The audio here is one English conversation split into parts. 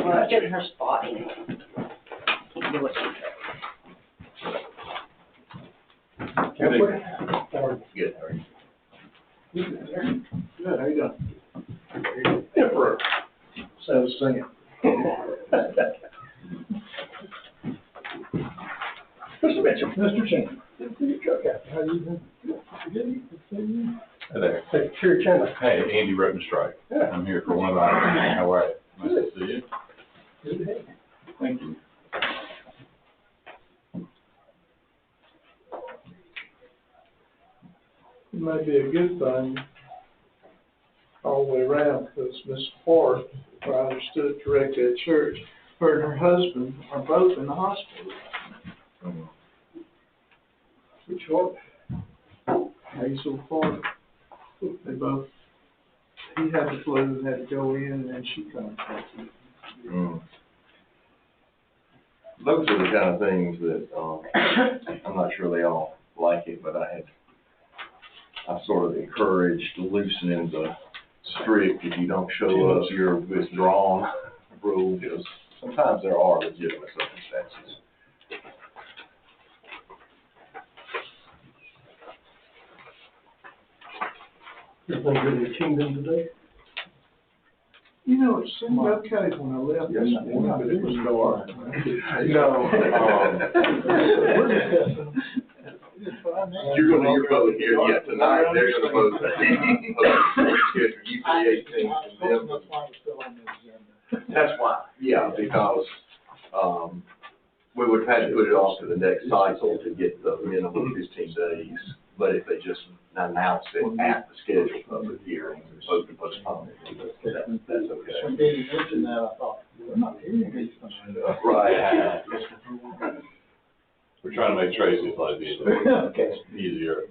Well, getting her spot anyway. Can't do what she Good. Good, how are you? Good, how you doing? Emperor. So singing. Mr. Mitchell. Mr. Chandler. Good to see you, Chuck. How you doing? Good to see you. Hi there. Hey, Sherry Chandler. Hey, Andy Rotenstrike. Yeah. I'm here for one of our, how are you? Nice to see you. Good to have you. Thank you. It might be a good thing all the way around, because Miss Ford, if I understood correctly at church, her and her husband are both in the hospital. Which one? Hazel Ford. They both, he had the flu and had to go in, and then she contracted it. Mm. Those are the kind of things that, I'm not sure they all like it, but I sort of encouraged loosening the strict, if you don't show up, you're withdrawn rule, because sometimes there are legitimate circumstances. Everything good in the kingdom today? You know, it seemed okay when I left this morning, but it was dark. No. You're gonna hear public here, yeah, tonight, they're gonna vote, schedule you for the 18th, and then. That's why, yeah, because, we would have had to put it off to the next cycle to get the minimum 15 days. But if they just announce it at the scheduled public hearing, as opposed to postpone it, that's okay. When they mentioned that, I thought, we're not hearing these things. Right. We're trying to make Tracy's life easier.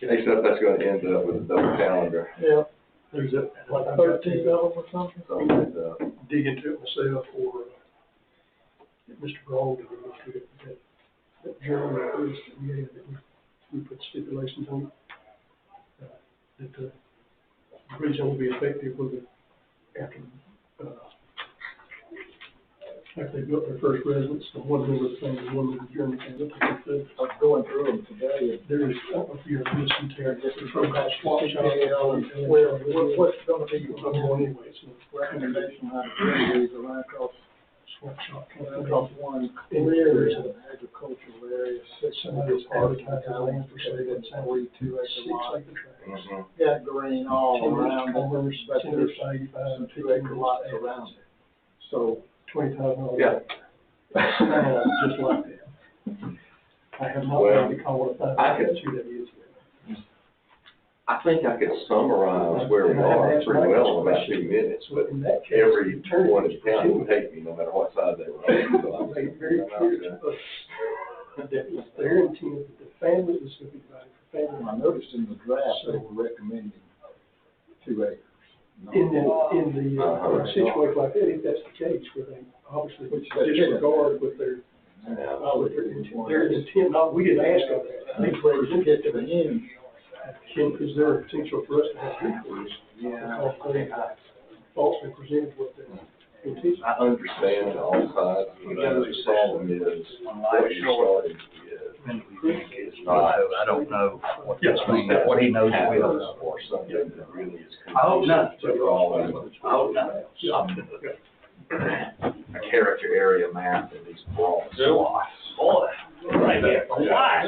Except that's gonna end up with a double calendar. Yeah, there's like 13 of them or something. So, Dig into it myself, or Mr. Gold, that journal that was, yeah, that we put stipulations on, that the bridge will be effective with after they built their first residence. So one of the things, one of the journey came up with, I was going through them today. there is, I don't know if you're listening to it, just a program swap shop. Well, what's gonna be I'm going anyway, so. recommendation on the is around across, Swap shop. across one clear agricultural area, Somebody's advertising land for sale, it's 42 acre 6 lot. acre tracts. Got green all around it, Farmers, but there's 85, some 2 acre lots around it. So, $20,000. Yeah. Just like that. I have not Well, been to call it a I could- 2 that is yet. I think I could summarize where we are pretty well in about 2 minutes, but In that case, every the attorney one in is the county would presuming take me, no matter what side they were on. So I'm made very clear to us that it's their intent that the family is going to be divided for family. I noticed in the draft, they were recommending 2 acres. In the situation like that, if that's the case, where they obviously disregard with their intent, we didn't ask them that. I think where we get to the end. Is there a potential for us to have recourse? Yeah. Because they falsely presented what their intention. I understand all sides, but the problem is, what you're starting is not. I don't know what Yes, what he knows happens will. or something that really is. I hope not. So we're all in. I hope not. A character area map of these broad swaths. Boy, right there, why?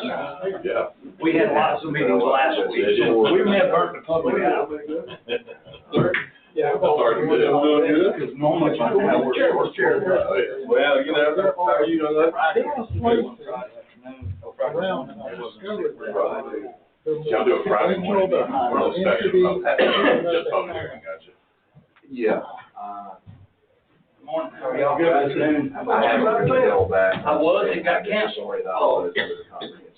Yeah. We had lots of meetings last week. We may have burnt the public out. Yeah. Starting good. Doing good, because normally by now we're chair. Oh, yeah. Well, you know, how you know that? There are places around, and I Right. discovered that. Y'all do a Friday morning, one of those sections, just on there, I got you. Yeah. Morning, how are y'all? Good afternoon. I haven't really held back. I was, it got canceled. Sorry, that was under the comprehensive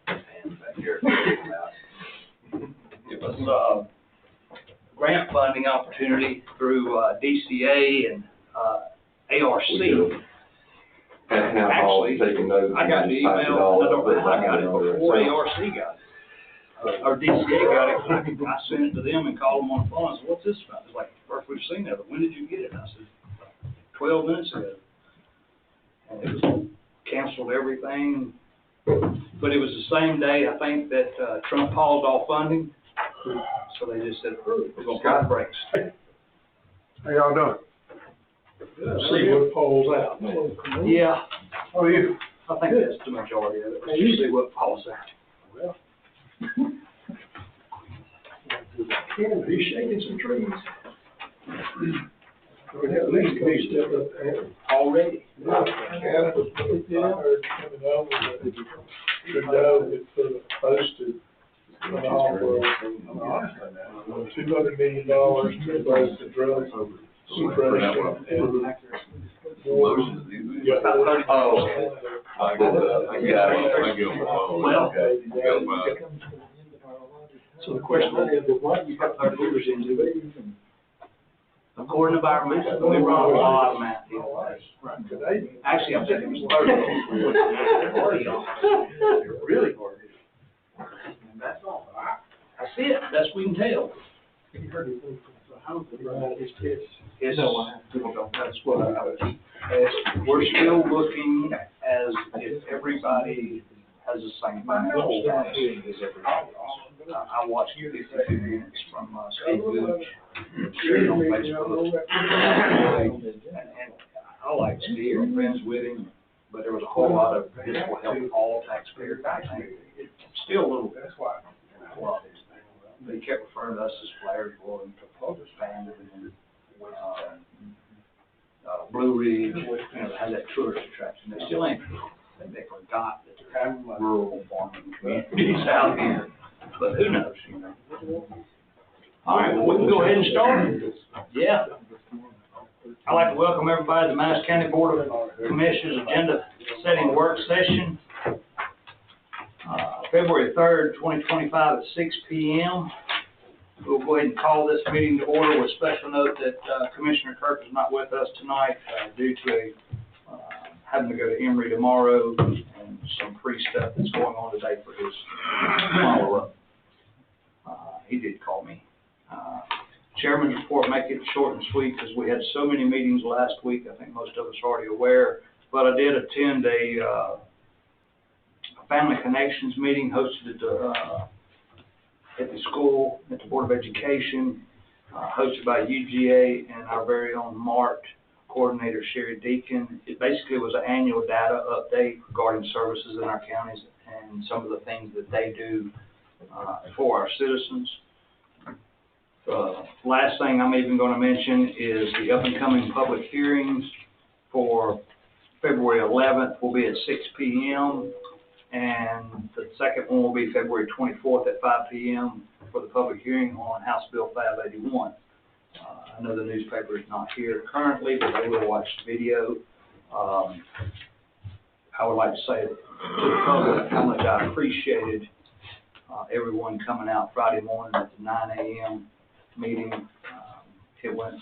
plan. Back here. It was, grant funding opportunity through, DCA and, ARC. And have all taken notes. I got the email, I don't know how I got it before ARC got it. our DCA got it, I sent it to them and called them on the phone, I said, what's this about? It's like, first we've seen that, but when did you get it? And I said, 12 minutes ago. And it was canceled everything, but it was the same day, I think, that Trump paused all funding. So they just said, we're gonna put the brakes. How y'all doing? See what falls out. Yeah, How are you? I think that's the majority of it. Let's just see what falls out. He's shaking some trees. At least he stepped up there. Already. I heard coming over that the dove that put a posted an offer of $200 million to both the drug suppression and So the question is, why do you have 30 years into it? According to our math, we run a lot of math the other day. Actually, I'm thinking it was 30. Really hard. That's all. That's it, that's we can tell. Have you heard anything from the house around his kids? It's, that's what I was, we're still looking as if everybody has the same financial status as everybody else. I watched 52 minutes from Steve Gooch, shared on Facebook. And I like Steve, I'm friends with him, but there was a whole lot of this will help all taxpayers. I think it's still a little, well, they kept referring to us as Flares Boy and Proposers Band and Blue Ridge, has that tourist attraction. They still ain't, they forgot that there are rural farming communities out here, but who knows, you know. All right, well, we can go ahead and start. Yeah. I'd like to welcome everybody to the Madison County Board of Commissioners Agenda Setting Work Session, February 3rd, 2025 at 6 p.m. We'll go ahead and call this meeting to order with special note that Commissioner Kirk is not with us tonight due to having to go to Emory tomorrow and some pre-stuff that's going on today for his follow-up. He did call me. Chairman's report, make it short and sweet because we had so many meetings last week. I think most of us are already aware, but I did attend a Family Connections meeting hosted at the school, at the Board of Education, hosted by UGA and our very own MART coordinator, Sherry Deacon. It basically was an annual data update regarding services in our counties and some of the things that they do for our citizens. Last thing I'm even going to mention is the up-and-coming public hearings for February 11th will be at 6 p.m. and the second one will be February 24th at 5 p.m. for the public hearing on House Bill 581. I know the newspaper is not here currently, but they will watch the video. I would like to say to the public how much I appreciated everyone coming out Friday morning at the 9 a.m. meeting. It went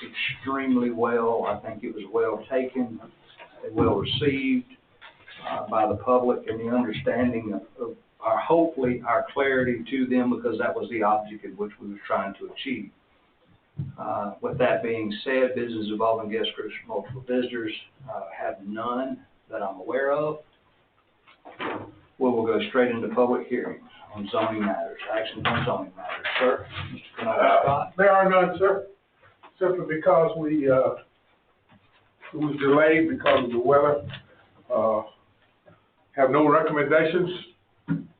extremely well. I think it was well taken, well received by the public, and the understanding of our, hopefully, our clarity to them, because that was the object in which we were trying to achieve. With that being said, business involving guest groups or multiple visitors have none that I'm aware of. We will go straight into public hearings on zoning matters, actions on zoning matters. Sir, Mr. Canova Scott. There are none, sir, simply because it was delayed because of the weather. Have no recommendations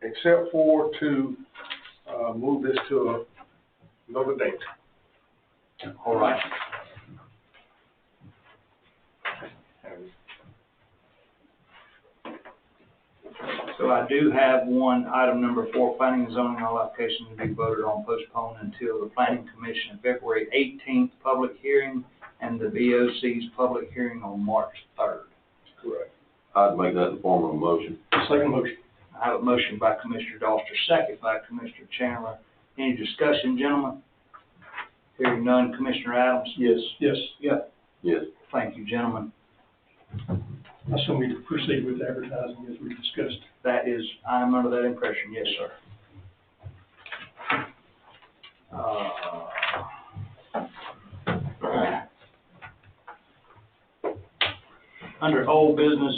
except for to move this to another date. All right. So I do have one, item number 4, planning and zoning all applications to be voted on postponed until the planning commission February 18th public hearing and the BOC's public hearing on March 3rd. Correct. I'd make that in the form of a motion. Second motion. I have a motion by Commissioner Doster, second by Commissioner Chandler. Any discussion, gentlemen? Hearing none. Commissioner Adams? Yes. Yes. Yeah. Yes. Thank you, gentlemen. I assume we proceed with advertising as we discussed. That is, I'm under that impression, yes, sir. Under old business,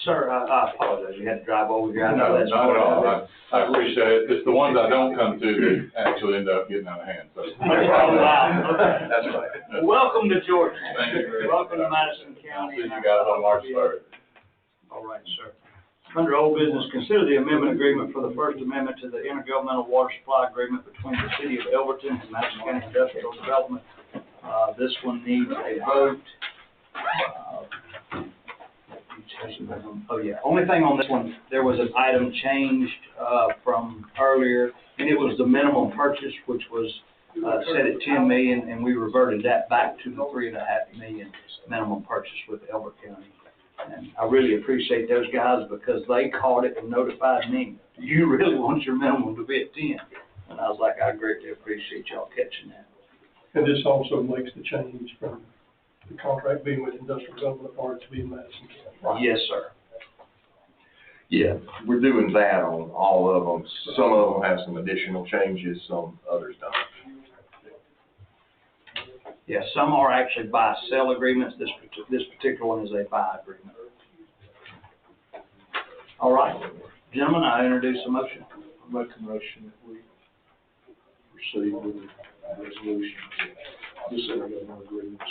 sir, I apologize, you had to drive over here. I know No, that's not at all. part of it. I appreciate it. It's the ones I don't come to that actually end up getting out of hand, so. Oh, wow. Okay. That's right. Welcome to Georgia. Thank you very much. Welcome to Madison I'll County. see you guys on March 3rd. All right, sir. Under old business, consider the amendment agreement for the First Amendment to the intergovernmental water supply agreement between the city of Elberton and Madison County Industrial Development. This one needs a vote. Oh, yeah. Only thing on this one, there was an item changed, from earlier, and it was the minimum purchase, which was, set at 10 million, and we reverted that back to the 3.5 million minimum purchase with Elbert County. And I really appreciate those guys because they caught it and notified me. You really want your minimum to be at 10? And I was like, I greatly appreciate y'all catching that. And this also makes the change from the contract being with Industrial Development Authority to be in Madison County. Yes, sir. Yeah, we're doing that on all of them. Some of them have some additional changes, some others don't. Yeah, some are actually buy-sell agreements. This particular one is a buy agreement. All right, gentlemen, I introduce a motion. I make a motion that we proceed with the resolution, this intergovernmental agreements.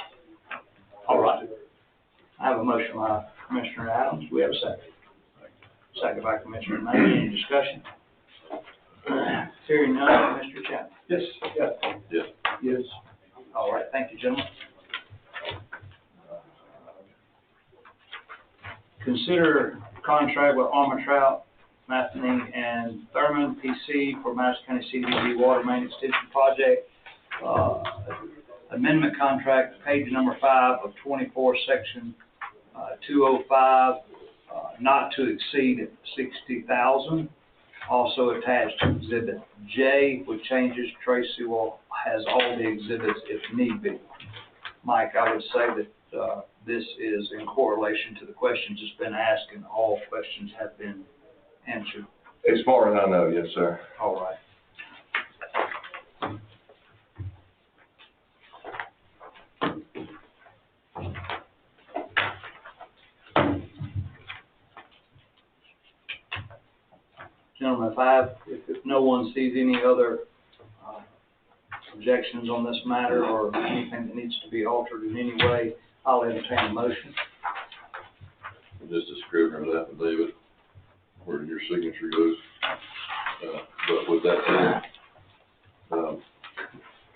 All right. I have a motion by Commissioner Adams. We have a second. Second by Commissioner May. Any discussion? Hearing none, Mr. Chapman. Yes. Yes. Yes. All right, thank you, gentlemen. Consider contract with Armor Trout, Matheny, and Thurman, PC, for Madison County CDBG Water Main Extension Project. Amendment contract, page number 5 of 24, section 205, not to exceed 60,000. Also attached to Exhibit J with changes. Tracy has all the exhibits if need be. Mike, I would say that this is in correlation to the questions that's been asked, and all questions have been answered. As far as I know, yes, sir. All right. Gentlemen, if no one sees any other objections on this matter or anything that needs to be altered in any way, I'll entertain a motion. Just a scrivener's affidavit where your signature goes. But with that said,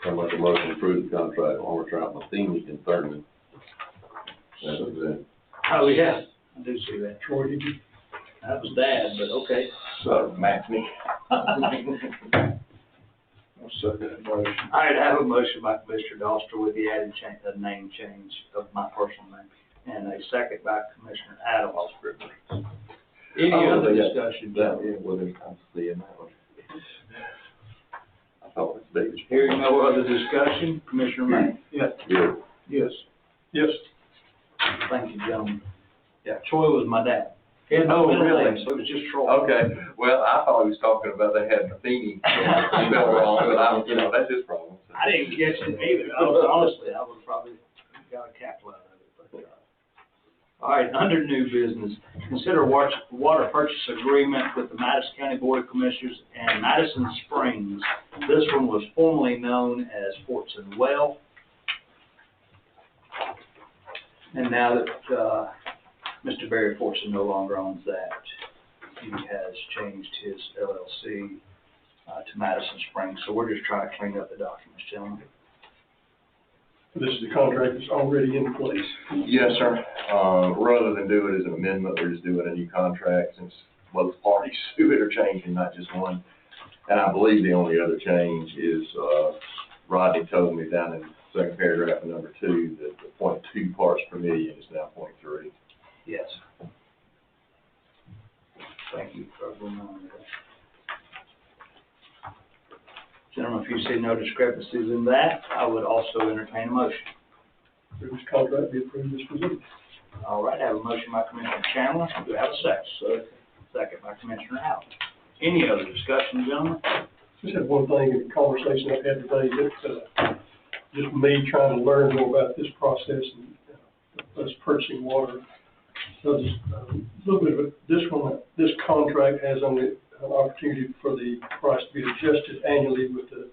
I make a motion to approve the contract on Armor Trout, Matheny, and Thurman. That's it. Oh, yeah, I do see that. Troy, did you? That was Dad, but okay. So, Matheny. I'll second that motion. All right, I have a motion by Commissioner Doster with the added name change of my personal name, and a second by Commissioner Adams. Any other discussion? I'm seeing that one. I thought it was big. Hearing no other discussion, Commissioner May. Yes. Yeah. Yes. Yes. Thank you, gentlemen. Yeah, Troy was my dad. He had no Oh, middle really? name, so it was just Troy. Okay, well, I thought he was talking about they had Matheny spelled wrong, but that's his problem. I didn't catch it either. Honestly, I would probably got a cackle out of it. But, all right, under new business, consider water purchase agreement with the Madison County Board of Commissioners and Madison Springs. This one was formerly known as Fortson Well. And now that Mr. Barry Fortson no longer owns that, he has changed his LLC to Madison Springs. So we're just trying to clean up the documents, gentlemen. This is the contract that's already in place. Yes, sir. Rather than do it as an amendment, we're just doing a new contract since both parties to it are changing, not just one. And I believe the only other change is, Rodney told me down in the second paragraph of number 2 that the 0.2 parts per million is now 0.3. Yes. Thank you for reminding us. Gentlemen, if you see no discrepancies in that, I would also entertain a motion. This contract be approved as presented. All right, I have a motion by Commissioner Chandler. Do I have a second? Second by Commissioner Howard. Any other discussion, gentlemen? just had one thing in the conversation I've had today that, just me trying to learn more about this process and us purchasing water. So just a little bit of this contract has only an opportunity for the price to be adjusted annually with the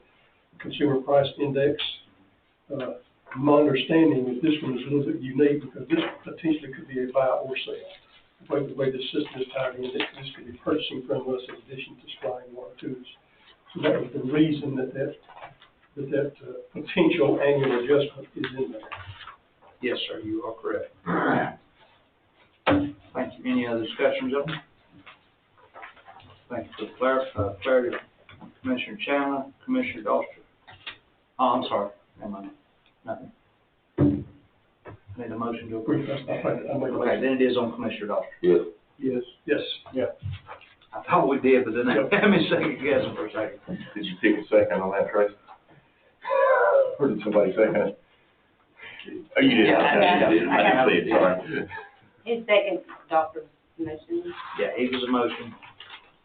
consumer price index. My understanding is this one is a little bit unique because this potentially could be a buy or sell. The way the system is tied in, this could be purchasing from us in addition to supplying water to us. So that was the reason that potential annual adjustment is in there. Yes, sir, you are correct. Thank you. Any other discussions of them? Thank you for the clarity. Commissioner Chandler, Commissioner Doster. Oh, I'm sorry, never mind, nothing. I need a motion to approve. Okay, then it is on Commissioner Doster. Yes. Yes. Yes. Yeah. I thought we did, but then I had me second guessing for a second. Did you pick a second on that, Tracy? Or did somebody second it? Oh, you did? Yeah, I did. I didn't see it, sorry. His second, Dr. Madison. Yeah, it was a motion,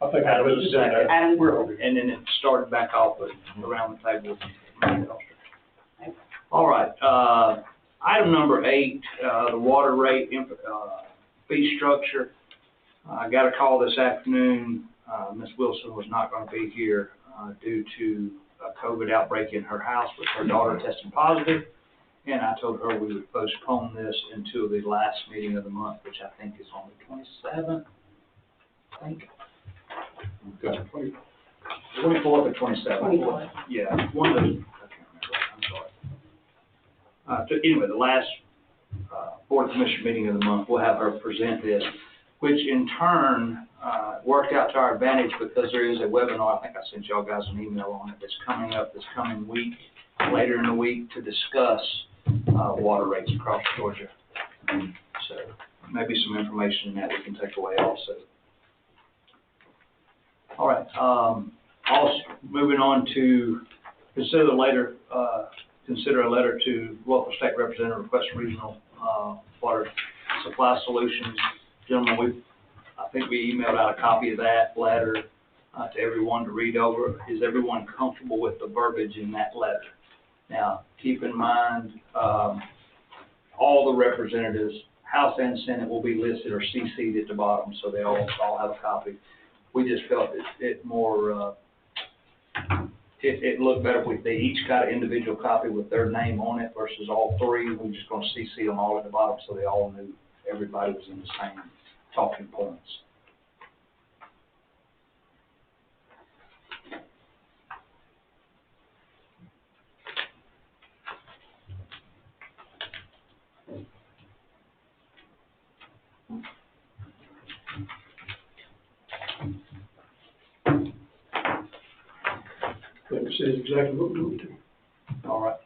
I think Adam was was second. Adam. We're over. and then it started back off with, around the table with Commissioner Doster. All right, item number 8, the water rate, fee structure. I got a call this afternoon. Ms. Wilson was not going to be here due to a COVID outbreak in her house with her daughter testing positive. And I told her we would postpone this until the last meeting of the month, which I think is on the 27th, I think. Okay. 24th or 27th. 24th. Yeah, one of those, I can't remember, I'm sorry. Anyway, the last Board of Commissioners meeting of the month, we'll have her present this, which in turn worked out to our advantage because there is a webinar, I think I sent y'all guys an email on it, that's coming up this coming week, later in the week, to discuss water rates across Georgia. So maybe some information in that we can take away also. All right, also moving on to consider a letter to local state representative of Western Regional Water Supply Solutions. Gentlemen, I think we emailed out a copy of that letter to everyone to read over. Is everyone comfortable with the verbiage in that letter? Now, keep in mind, all the representatives, House and Senate, will be listed or CC'd at the bottom, so they all have a copy. We just felt it looked better if they each got an individual copy with their name on it versus all three. We're just going to CC them all at the bottom so they all knew everybody was in the same talking points. I think it says exactly what we need to. All right.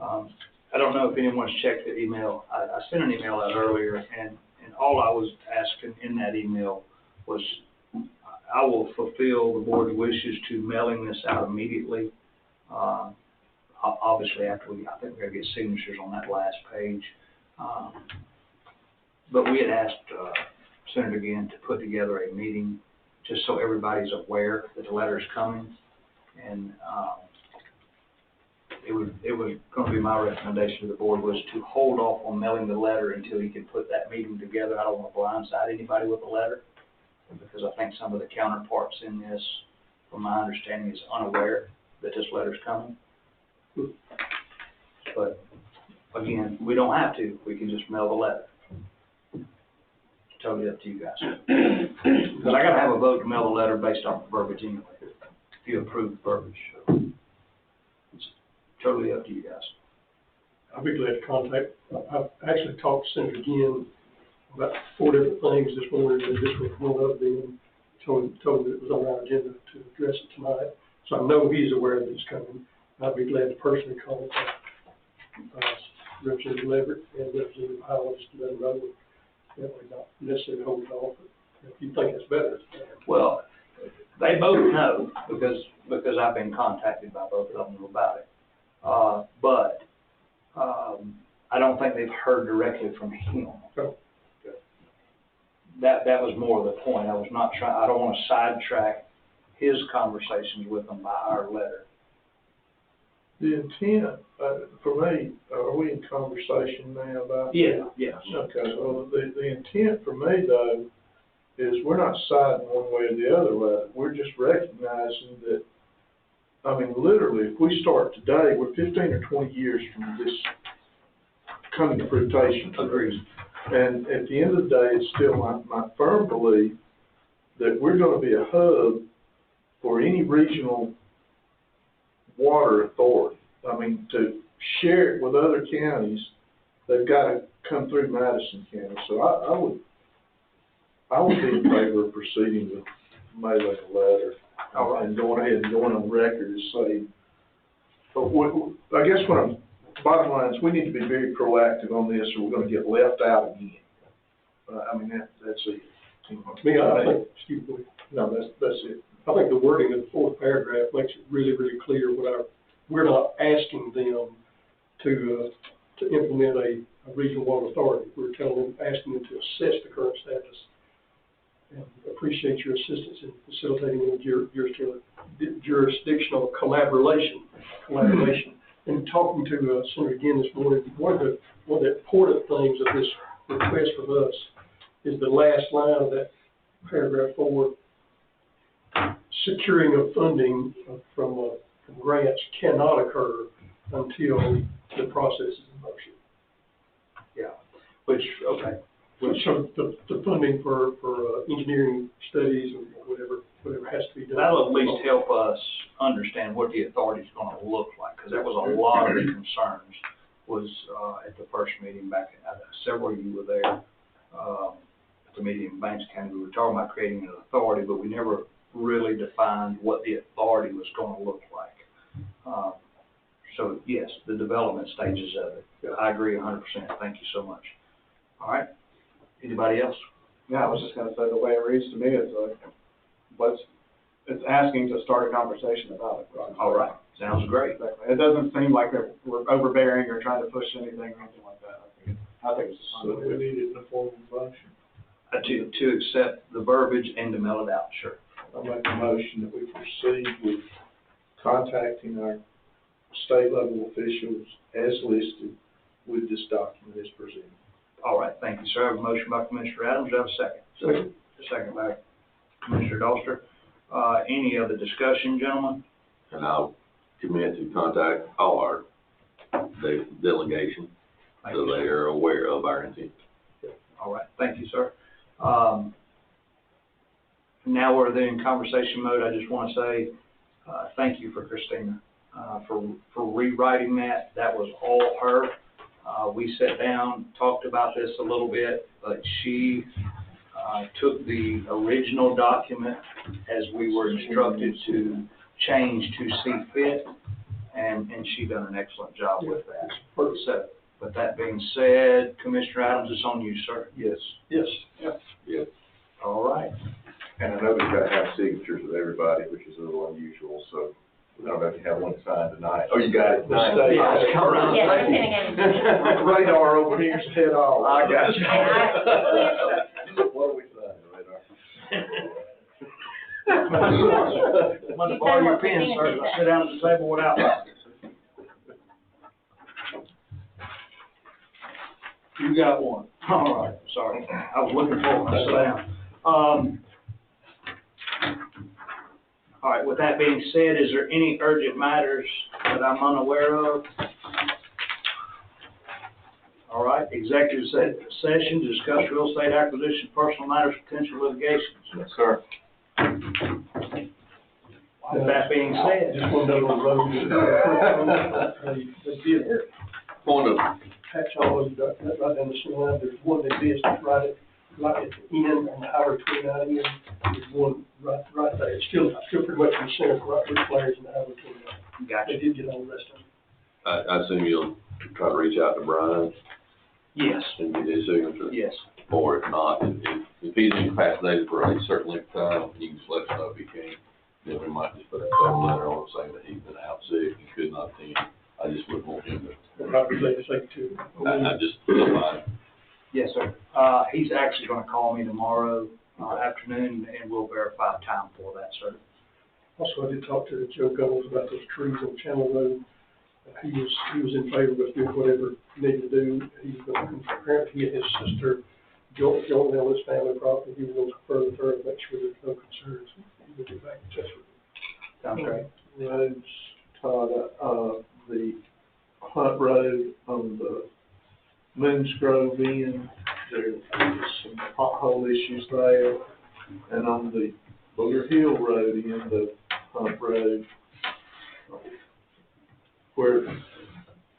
I don't know if anyone's checked the email. I sent an email out earlier, and all I was asking in that email was I will fulfill the board's wishes to mailing this out immediately. Obviously, after I think we're going to get signatures on that last page. But we had asked Senator Ginn to put together a meeting just so everybody's aware that the letter is coming. And it was going to be my recommendation to the board was to hold off on mailing the letter until he could put that meeting together. I don't want to blindside anybody with a letter because I think some of the counterparts in this, from my understanding, is unaware that this letter's coming. But again, we don't have to. We can just mail the letter. It's totally up to you guys. Because I got to have a vote to mail the letter based off the verbiage anyway. If you approve the verbiage, so it's totally up to you guys. I'll be glad to contact. I've actually talked to Senator Ginn about 4 different things this morning, and this was one of them. Told him that it was on our agenda to address it tonight. So I know he's aware that it's coming. I'd be glad to personally contact Representative Leverett and Representative Howell just to let them know that way, not necessarily hold it off. But if you think it's better, it's better. Well, they both know because I've been contacted by both of them about it. But I don't think they've heard directly from him. Oh. That was more of the point. I was not trying. I don't want to sidetrack his conversations with them by our letter. The intent, for me, are we in conversation now about? Yeah, yes. Okay, well, the intent for me though, is we're not siding one way or the other with it. We're just recognizing that, I mean, literally, if we start today, we're 15 or 20 years from this coming to fruition. Agreed. And at the end of the day, it's still my firm belief that we're gonna be a hub for any regional water authority. I mean, to share it with other counties, they've gotta come through Madison County. So I would be in favor of proceeding with mailing a letter. All right. And going ahead and going on record as saying, but I guess bottom line is we need to be very proactive on this or we're gonna get left out again. I mean, that's it. Me, I think, excuse me, No, that's it. I think the wording of the fourth paragraph makes it really, really clear we're not asking them to implement a regional water authority. We're asking them to assess the current status and appreciate your assistance in facilitating any jurisdictional collaboration. And talking to Senator again this morning, one of the important things of this request from us is the last line of that paragraph 4, securing of funding from grants cannot occur until the process is in motion. Yeah, which, okay. So the funding for engineering studies or whatever has to be done. That'll at least help us understand what the authority's gonna look like, because that was a lot of the concerns was, at the first meeting back, several of you were there, at the meeting in Banks County. We were talking about creating an authority, but we never really defined what the authority was gonna look like. So yes, the development stages of it. I agree 100%. Thank you so much. All right. Anybody else? Yeah, I was just gonna say, the way it reads to me is it's asking to start a conversation about it. All right, sounds great. Exactly. It doesn't seem like we're overbearing or trying to push anything or anything like that. I think it's just So we need it in the form of a motion. To accept the verbiage and to mail it out, sure. I make a motion that we proceed with contacting our state level officials as listed with this document as presented. All right, thank you, sir. I have a motion by Commissioner Adams. Do I have a second? Second. Second by Commissioner Doster. Any other discussion, gentlemen? And I'll commit to contact all our delegation, so they are aware of our intent. All right, thank you, sir. Now we're in conversation mode. I just want to say thank you for Christina for rewriting that. That was all her. We sat down, talked about this a little bit, but she took the original document as we were instructed to change to see fit, and she done an excellent job with that. So, with that being said, Commissioner Adams, it's on you, sir. Yes. Yes. Yes. All right. And I know we've got to have signatures of everybody, which is a little unusual, so I don't know if you have one signed tonight. Oh, you got it. Nice. Yeah, it's coming around. Yeah, I'm gonna get Radar over here's head off. I got you. it. What are we signing, Radar? I'm going to borrow your pen, sir. I'll sit down at the table without it. You got one. All right, sorry. I was looking for one. Sit down. All right, with that being said, is there any urgent matters that I'm unaware of? All right, executive session to discuss real estate acquisition, personal matters, potential litigations. Yes, sir. With that being said. Just want to know the road. They did Point of, patch all of that right down the center line. There's one that is right at the end on the Highway 29 end. There's one right there. It's still pretty much in the center, right where the flares in the Highway 29. Gotcha. They did get all the rest of them. I assume you'll try to reach out to Brian Yes, and get his signature. yes. Or if not, if he's incapacitated for a certain length of time, you can just let us know if he can. Then we might just put a cover letter on saying that he's been out sick and could not attend. I just wouldn't want him to, Probably say too. I just, fine. Yes, sir. He's actually gonna call me tomorrow afternoon, and we'll verify time for that, sir. Also, I did talk to Joe Gomes about those trees on Channel Road. He was in favor of doing whatever he needed to do. He was going to, apparently he and his sister jointly on his family property. He was going to confer with her and make sure there's no concerns. He would get back in touch with him. Sounds great. Roads, Todd, the Hunt Road on the Moons Grove end, there's some pothole issues there. And on the Booger Hill Road end of Hunt Road, where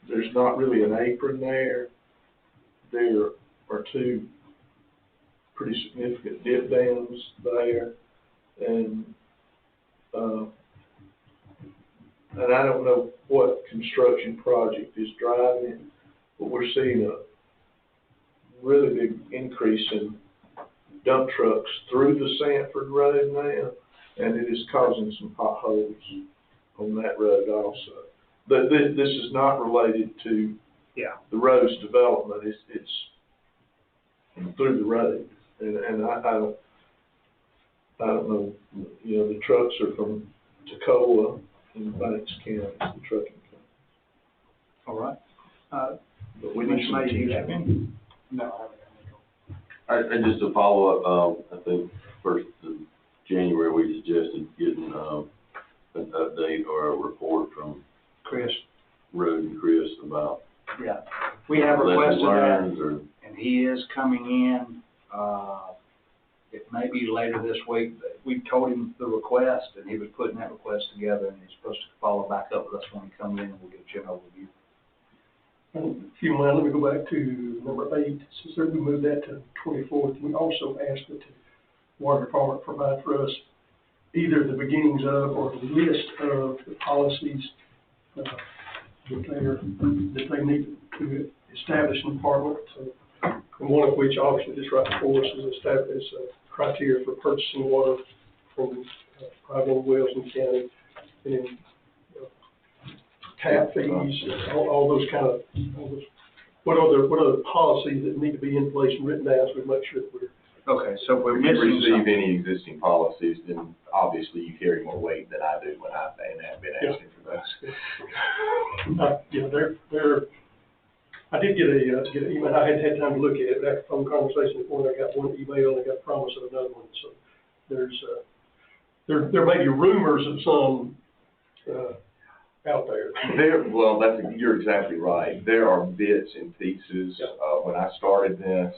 there's not really an apron there, there are two pretty significant dip dams there. And I don't know what construction project is driving it, but we're seeing a really big increase in dump trucks through the Sanford Road now, and it is causing some potholes on that road also. But this is not related to the road's development. It's through the road, and I don't know. You know, the trucks are from Toccoa in Banks County, the trucking company. All right. But we need some attention. No. And just to follow up, I think first of January, we suggested getting, an update or a report from Chris. Road and Chris about. Yeah. We have lessons requested learned that, or. and he is coming in, it may be later this week, but we told him the request, and he was putting that request together, and he's supposed to follow back up with us when he comes in, and we'll get a general overview. If you mind, let me go back to number 8. Since we moved that to 24th, we also asked that the water department provide for us either the beginnings of or the list of the policies that they need to establish in the department. So, and one of which, obviously, just right before us is established criteria for purchasing water from private wells in the county, and then tap fees, all those kind of, what are the policies that need to be in place and written down so we make sure that we're. Okay, so we're If you missing receive something. any existing policies, then obviously you carry more weight than I do when I have been asking for those. Yeah, they're, I did get an email. I hadn't had time to look at it, but after the phone conversation before, I got one email and I got a promise of another one. So there's, there may be rumors of some, out there. You're exactly right. There are bits and pieces. When I started this,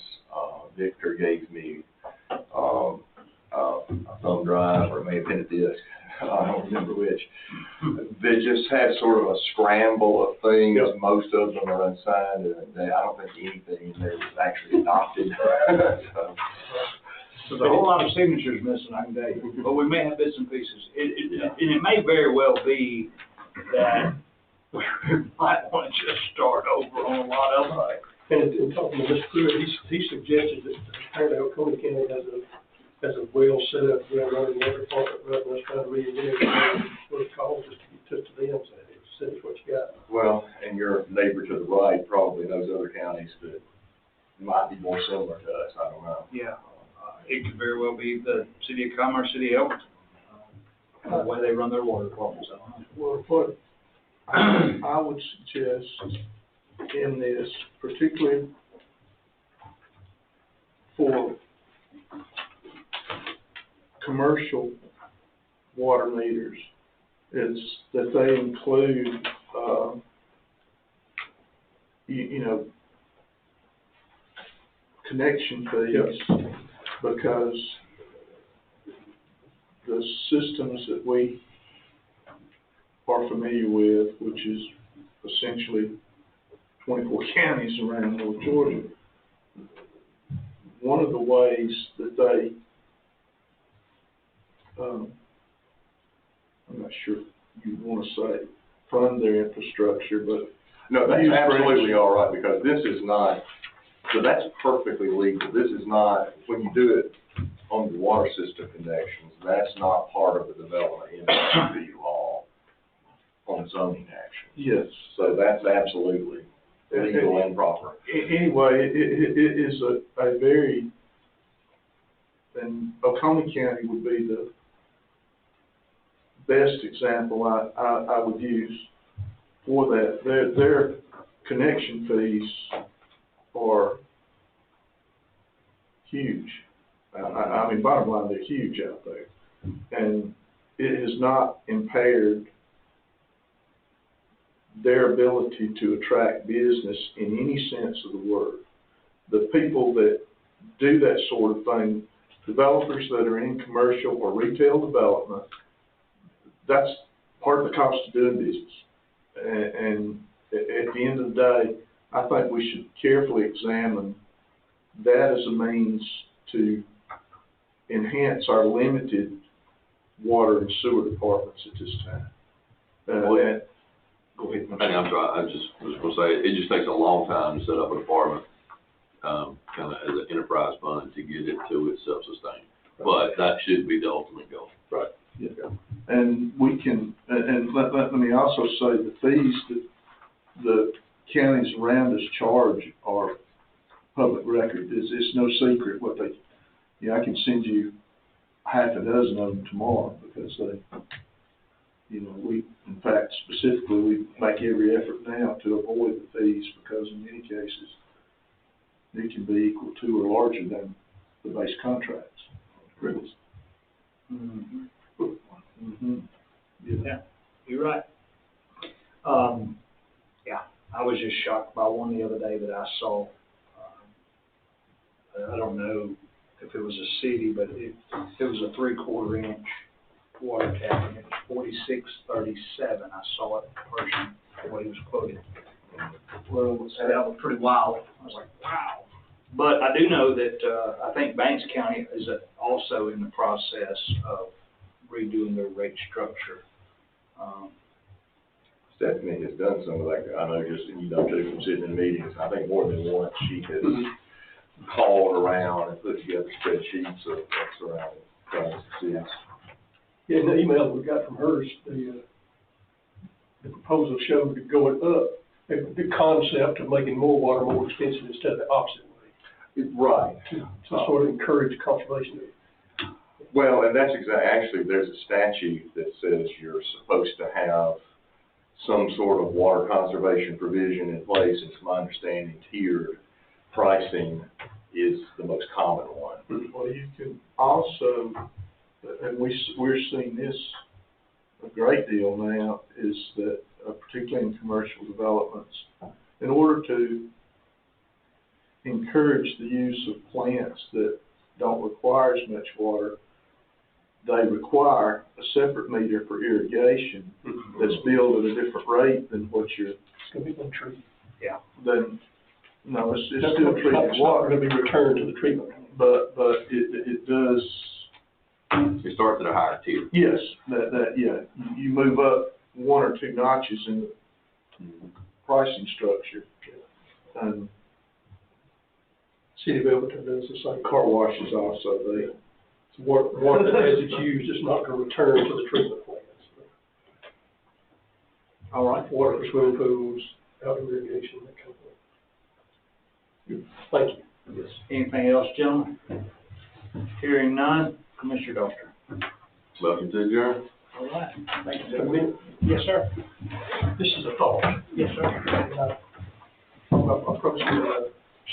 Victor gave me a thumb drive, or it may have been a disc, I don't remember which. They just had sort of a scramble of things. Yep. Most of them are unsigned, and I don't think anything in there was actually adopted. There's a whole lot of signatures missing, I can tell you, but we may have bits and pieces. And it may very well be that we might want to just start over on a lot of them. And in talking to Mr. Pruitt, he suggested that apparently Oconee County has a well set up, well running water department, rather than us trying to reinvent what it calls, just to get to them, so said it's what you got. Well, and your neighbor to the right probably knows other counties that might be more similar to us, I don't know. Yeah, it could very well be the city of Commerce, city of Elton, the way they run their water departments. I don't know. Well, what I would suggest in this, particularly for commercial water meters, is that they include, you know, connection fees, because the systems that we are familiar with, which is essentially 24 counties around North Georgia, one of the ways that they, I'm not sure you want to say fund their infrastructure, but No, that's absolutely all right, because this is not, so that's perfectly legal. This is not, when you do it on the water system connections, that's not part of the development industry law on zoning action. yes. So that's absolutely legal and proper. Anyway, it is a very, and Oconee County would be best example I would use for that. Their connection fees are huge. I mean, bottom line, they're huge out there. And it has not impaired their ability to attract business in any sense of the word. The people that do that sort of thing, developers that are in commercial or retail development, that's part of the cost of doing business. And at the end of the day, I think we should carefully examine that as a means to enhance our limited water and sewer departments at this time. Go ahead. I'm sorry, I was gonna say, it just takes a long time to set up a department, kind of as an enterprise fund to get it to its self-sustaining. But that should be the ultimate goal. Right. Yeah. And we can, and let me also say the fees that the counties around us charge are public record. It's no secret what they, you know, I can send you half a dozen of them tomorrow because they, you know, we, in fact, specifically, we make every effort now to avoid the fees because in many cases, they can be equal to or larger than the base contracts. Mm-hmm. Mm-hmm. Yeah, you're right. Yeah, I was just shocked by one the other day that I saw. I don't know if it was a city, but it was a 3/4 inch water tap, and it was $46.37. I saw it in person, what he was quoting. Well, that was pretty wild. I was like, wow. But I do know that, I think Banks County is also in the process of redoing their rate structure. Stephanie has done some of that, I know just, you know, too, from sitting in meetings, I think more than once, she has called around and put together spreadsheets of surrounding things. Yeah, in the email we got from hers, the proposal showed it going up, the concept of making more water more expensive instead of the opposite way. Right. To sort of encourage conservation. Well, and that's actually, there's a statute that says you're supposed to have some sort of water conservation provision in place, and to my understanding, tiered pricing is the most common one. Well, you can also, and we're seeing this a great deal now, is that particularly in commercial developments, in order to encourage the use of plants that don't require as much water, they require a separate meter for irrigation that's billed at a different rate than what you're. It's going to be one treatment. Yeah. Then, no, it's still treated water. It's not going to be returned to the treatment. But it does. It starts at a higher tier. Yes, yeah, you move up one or two notches in the pricing structure. And City of Elberton does the same. car washes also, Water that as it's used is not going to return to the treatment plants. All right. Water for swimming pools, outdoor irrigation, that kind of thing. Thank you. Yes. Anything else, gentlemen? Hearing none, Commissioner Doster. Welcome to adjourn. All right. Thank you, A gentlemen. minute. Yes, sir. This is a thought. Yes, sir. I'm approaching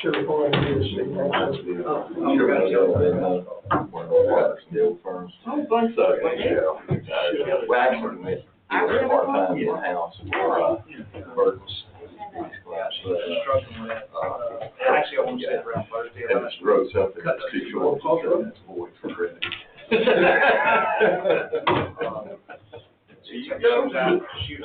Sheriff Boyd and his city council. Still firms. I don't think so. Well, actually, we had part-time in the house for, burdens. Struggling with that. Actually, I want to sit around Thursday. And it's wrote something that's too short, so that's void for credit. So you can go out, shoot